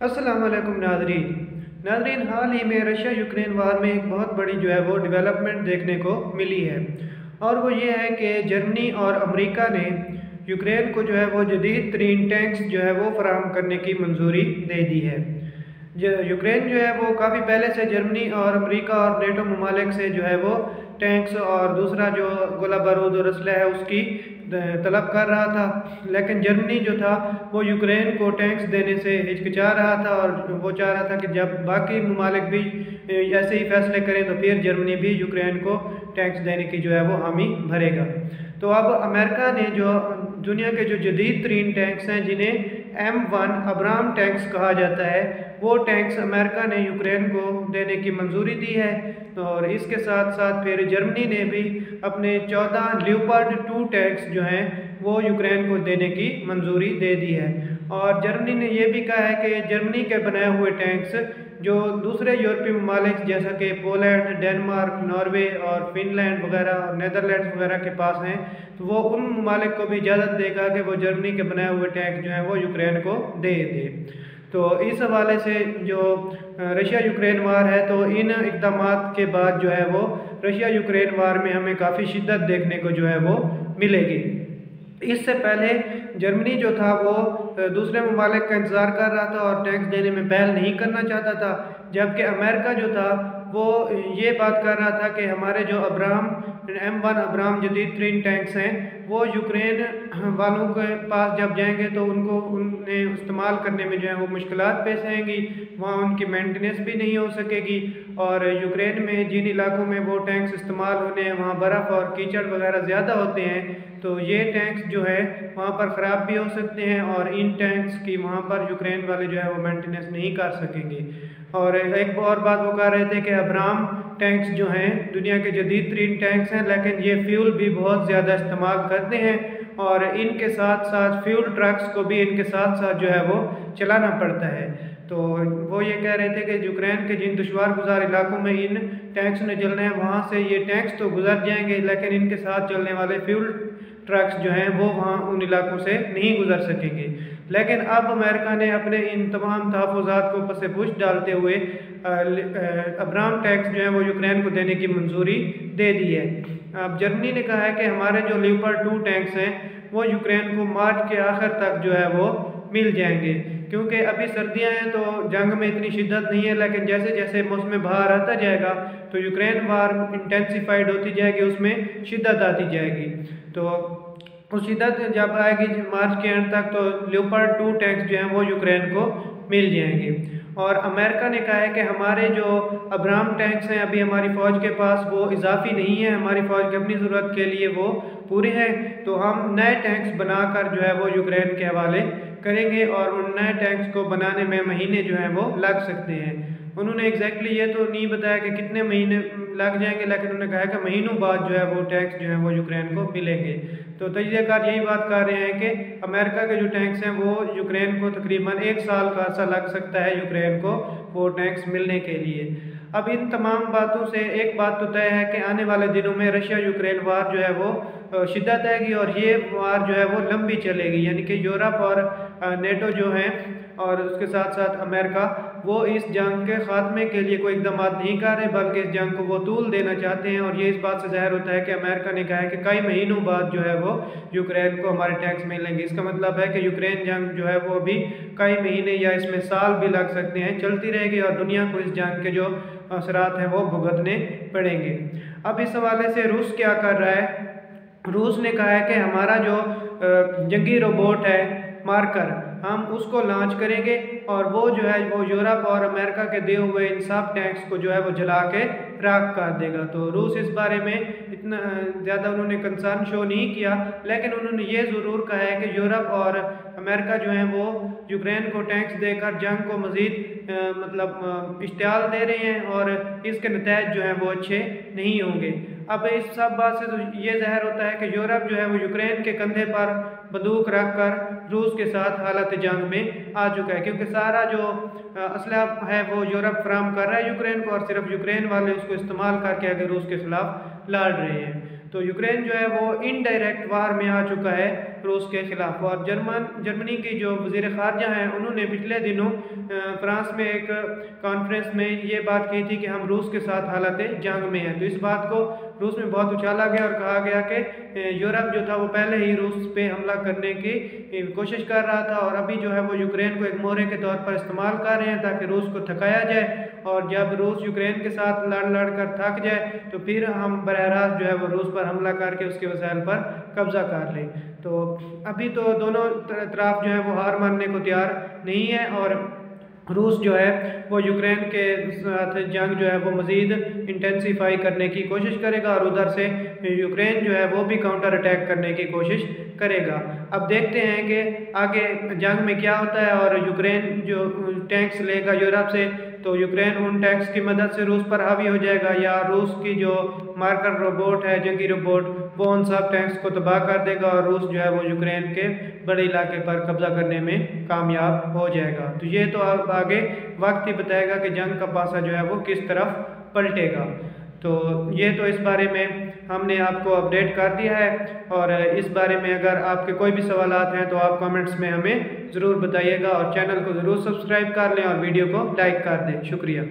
अस्सलाम वालेकुम नाजरीन, हाल ही में रशिया यूक्रेन वार में एक बहुत बड़ी जो है वो डेवलपमेंट देखने को मिली है। और वो ये है कि जर्मनी और अमेरिका ने यूक्रेन को जो है वो जदीद तरीन टैंक्स जो है वो फराहम करने की मंजूरी दे दी है। यूक्रेन जो है वो काफ़ी पहले से जर्मनी और अमेरिका और नेटो ममालिक से जो है वो टैंक्स और दूसरा जो गोला बारूद और असलहा है उसकी तलब कर रहा था। लेकिन जर्मनी जो था वो यूक्रेन को टैंक्स देने से हिचकिचा रहा था और वो चाह रहा था कि जब बाकी ममालिक भी ऐसे ही फैसले करें तो फिर जर्मनी भी यूक्रेन को टैंक्स देने की जो है वो हामी भरेगा। तो अब अमेरिका ने जो दुनिया के जो जदीद तरीन टैंक्स हैं जिन्हें M1 अब्राम टैंक्स कहा जाता है, वो टैंक्स अमेरिका ने यूक्रेन को देने की मंजूरी दी है। और इसके साथ साथ फिर जर्मनी ने भी अपने 14 लियोपार्ड 2 टैंक्स जो हैं वो यूक्रेन को देने की मंजूरी दे दी है। और जर्मनी ने यह भी कहा है कि जर्मनी के बनाए हुए टैंक्स जो दूसरे यूरोपीय ममालिक जैसा कि पोलैंड, डेनमार्क, नॉर्वे और फिनलैंड वगैरह और नेदरलैंड्स वगैरह के पास हैं, तो वो उन ममालिक को भी इजाज़त देगा कि वो जर्मनी के बनाए हुए टैंक जो हैं वो यूक्रेन को दे दे। तो इस हवाले से जो रशिया यूक्रेन वार है, तो इन इक़दाम के बाद जो है वो रशिया यूक्रेन वार में हमें काफ़ी शिद्दत देखने को जो है वो मिलेगी। इससे पहले जर्मनी जो था वो दूसरे ममालिक का इंतज़ार कर रहा था और टैंक्स देने में पहल नहीं करना चाहता था, जबकि अमेरिका जो था वो ये बात कर रहा था कि हमारे जो M1 अब्राम जदीद तरीन टैंक्स हैं वो यूक्रेन वालों के पास जब जाएंगे तो उन्हें इस्तेमाल करने में जो है वो मुश्किलात पेश आएंगी, वहाँ उनकी मेंटेनेंस भी नहीं हो सकेगी। और यूक्रेन में जिन इलाकों में वो टैंक्स इस्तेमाल होने हैं वहाँ बर्फ़ और कीचड़ वगैरह ज़्यादा होते हैं, तो ये टैंक्स जो है वहाँ पर ख़राब भी हो सकते हैं और इन टैंक्स की वहाँ पर यूक्रेन वाले जो है वो मेंटेनेंस नहीं कर सकेंगे। और एक और बात वो कह रहे थे कि अब्राम टैंक्स जो हैं दुनिया के जदीद तरीन टैंक्स हैं, लेकिन ये फ्यूल भी बहुत ज़्यादा इस्तेमाल करते हैं और इनके साथ साथ फ्यूल ट्रक्स को भी इनके साथ साथ जो है वो चलाना पड़ता है। तो वो ये कह रहे थे कि यूक्रेन के जिन दुश्वार गुजार इलाकों में इन टैंक्स ने चलना है वहाँ से ये टैंक्स तो गुजर जाएंगे, लेकिन इनके साथ चलने वाले फ्यूल ट्रक्स जो हैं वो वहाँ उन इलाकों से नहीं गुजर सकेंगे। लेकिन अब अमेरिका ने अपने इन तमाम तहफ़्फ़ुज़ात को पसे पुश डालते हुए अब्राम टैंक्स जो हैं वो यूक्रेन को देने की मंजूरी दे दी है। अब जर्मनी ने कहा है कि हमारे जो लियोपार्ड 2 टैंक्स हैं वो यूक्रेन को मार्च के आखिर तक जो है वो मिल जाएंगे, क्योंकि अभी सर्दियां हैं तो जंग में इतनी शिद्दत नहीं है, लेकिन जैसे जैसे मौसम बहार आता जाएगा तो यूक्रेन वार इंटेंसिफाइड होती जाएगी, उसमें शिद्दत आती जाएगी। तो उस शिद्दत जब आएगी मार्च के एंड तक तो लियोपार्ड 2 टैंक्स जो हैं वो यूक्रेन को मिल जाएंगे। और अमेरिका ने कहा है कि हमारे जो अब्राम टैंक्स हैं अभी हमारी फ़ौज के पास वो इजाफी नहीं है, हमारी फ़ौज की अपनी ज़रूरत के लिए वो पूरे हैं, तो हम नए टैंक्स बनाकर जो है वो यूक्रेन के हवाले करेंगे और उन नए टैंक्स को बनाने में महीने जो हैं वो लग सकते हैं। उन्होंने एग्जैक्टली ये तो नहीं बताया कि कितने महीने लग जाएंगे, लेकिन उन्होंने कहा कि महीनों बाद जो है वो टैंक्स जो हैं वो यूक्रेन को मिलेंगे। तो तजज़ियाकार यही बात कर रहे हैं कि अमेरिका के जो टैंक्स हैं वो यूक्रेन को तकरीबन 1 साल का अर्सा लग सकता है यूक्रेन को वो टैंक्स मिलने के लिए। अब इन तमाम बातों से एक बात तो तय है कि आने वाले दिनों में रशिया यूक्रेन वार जो है वो शिद्दत आएगी और ये वार जो है वो लंबी चलेगी, यानी कि यूरोप और नेटो जो हैं और उसके साथ साथ अमेरिका वो इस जंग के ख़ात्मे के लिए कोई इक़दाम नहीं कर रहे, बल्कि इस जंग को वो तूल देना चाहते हैं। और ये इस बात से ज़ाहिर होता है कि अमेरिका ने कहा है कि कई महीनों बाद जो है वो यूक्रेन को हमारे टैंक्स मिलेंगे। इसका मतलब है कि यूक्रेन जंग जो है वो अभी कई महीने या इसमें साल भी लग सकते हैं, चलती रहेगी और दुनिया को इस जंग के जो असरात हैं वो भुगतने पड़ेंगे। अब इस हवाले से रूस क्या कर रहा है? रूस ने कहा है कि हमारा जो जंगी रोबोट है मार्कर, हम उसको लॉन्च करेंगे और वो जो है वो यूरोप और अमेरिका के दिए हुए इन सब टैंक्स को जो है वो जला के राख कर देगा। तो रूस इस बारे में इतना ज़्यादा उन्होंने कंसर्न शो नहीं किया, लेकिन उन्होंने ये ज़रूर कहा है कि यूरोप और अमेरिका जो है वो यूक्रेन को टैंक्स देकर जंग को मज़ीद मतलब इश्तियाल दे रहे हैं और इसके नतीजे जो हैं वो अच्छे नहीं होंगे। अब इस सब बात से तो ये ज़ाहिर होता है कि यूरोप जो है वो यूक्रेन के कंधे पर बंदूक रख कर रूस के साथ हालत जंग में आ चुका है, क्योंकि सारा जो असलहा है वो यूरोप फराहम कर रहा है यूक्रेन को और सिर्फ यूक्रेन वाले उसको इस्तेमाल करके आगे रूस के खिलाफ लड़ रहे हैं। तो यूक्रेन जो है वो इनडायरेक्ट वार में आ चुका है रूस के ख़िलाफ़। और जर्मनी की जो वज़ीर ख़ारजा हैं उन्होंने पिछले दिनों फ्रांस में एक कॉन्फ्रेंस में ये बात कही थी कि हम रूस के साथ हालत जंग में हैं। तो इस बात को रूस में बहुत उछाला गया और कहा गया कि यूरोप जो था वो पहले ही रूस पे हमला करने की कोशिश कर रहा था और अभी जो है वो यूक्रेन को एक मोहरे के तौर पर इस्तेमाल कर रहे हैं ताकि रूस को थकाया जाए, और जब रूस यूक्रेन के साथ लड़ कर थक जाए तो फिर हम बरह रास्त जो है वो रूस पर हमला करके उसके वसाइल पर कब्जा कर लें। तो अभी तो दोनों तरफ जो है वो हार मानने को तैयार नहीं है और रूस जो है वो यूक्रेन के साथ जंग जो है वो मज़ीद इंटेंसीफाई करने की कोशिश करेगा और उधर से यूक्रेन जो है वो भी काउंटर अटैक करने की कोशिश करेगा। अब देखते हैं कि आगे जंग में क्या होता है और यूक्रेन जो टैंक्स लेगा यूरोप से, तो यूक्रेन उन टैंक्स की मदद से रूस पर हावी हो जाएगा या रूस की जो मार्कर रोबोट है, जंगी रोबोट, वो उन सब टैंक्स को तबाह कर देगा और रूस जो है वो यूक्रेन के बड़े इलाके पर कब्जा करने में कामयाब हो जाएगा। तो ये तो अब आगे वक्त ही बताएगा कि जंग का पासा जो है वो किस तरफ पलटेगा। तो ये तो इस बारे में हमने आपको अपडेट कर दिया है और इस बारे में अगर आपके कोई भी सवालात हैं तो आप कमेंट्स में हमें ज़रूर बताइएगा और चैनल को ज़रूर सब्सक्राइब कर लें और वीडियो को लाइक कर दें। शुक्रिया।